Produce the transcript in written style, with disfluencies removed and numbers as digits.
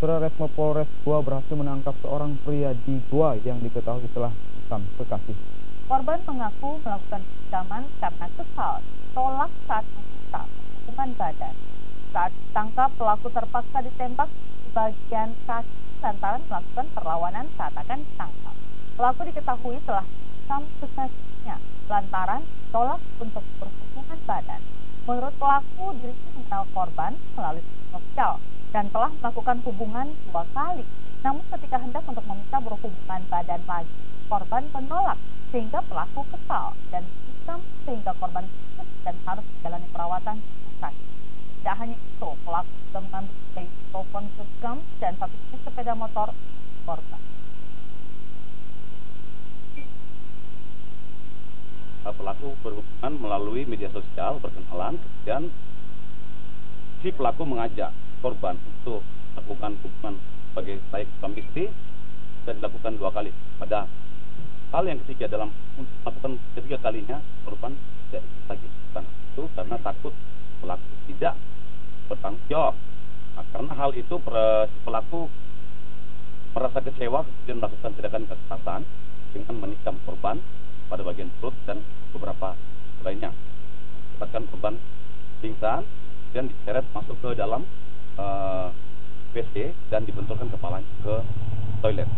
Resmo Polres Goa berhasil menangkap seorang pria di Goa yang diketahui telah menikam kekasih. Korban mengaku melakukan penikaman karena kesal, tolak saat meminta hubungan badan. Saat ditangkap, pelaku terpaksa ditembak di bagian kaki lantaran melakukan perlawanan saat akan ditangkap. Pelaku diketahui telah menikam kekasihnya lantaran tolak untuk berhubungan badan. Menurut pelaku, dirinya mengenal korban melalui media sosial dan telah melakukan hubungan 2 kali. Namun ketika hendak untuk meminta berhubungan badan lagi, korban menolak sehingga pelaku kesal dan menikam sehingga korban kritis dan harus menjalani perawatan di rumah sakit. Tidak hanya itu, pelaku juga mengambil biaya telepon genggam dan 1 unit sepeda motor korban. Pelaku berhubungan melalui media sosial, berkenalan, kemudian si pelaku mengajak korban untuk melakukan hubungan sebagai suami istri dan dilakukan 2 kali. Pada hal yang ketiga, dalam untuk melakukan ketiga kalinya, korban tidak lagi melakukan itu karena takut pelaku tidak bertanggung jawab. Nah, karena hal itu pelaku merasa kecewa dan melakukan tindakan kekerasan dengan menikam korban pada bagian perut dan beberapa lainnya. Bahkan korban pingsan dan diseret masuk ke dalam WC dan dibenturkan kepalanya ke toilet.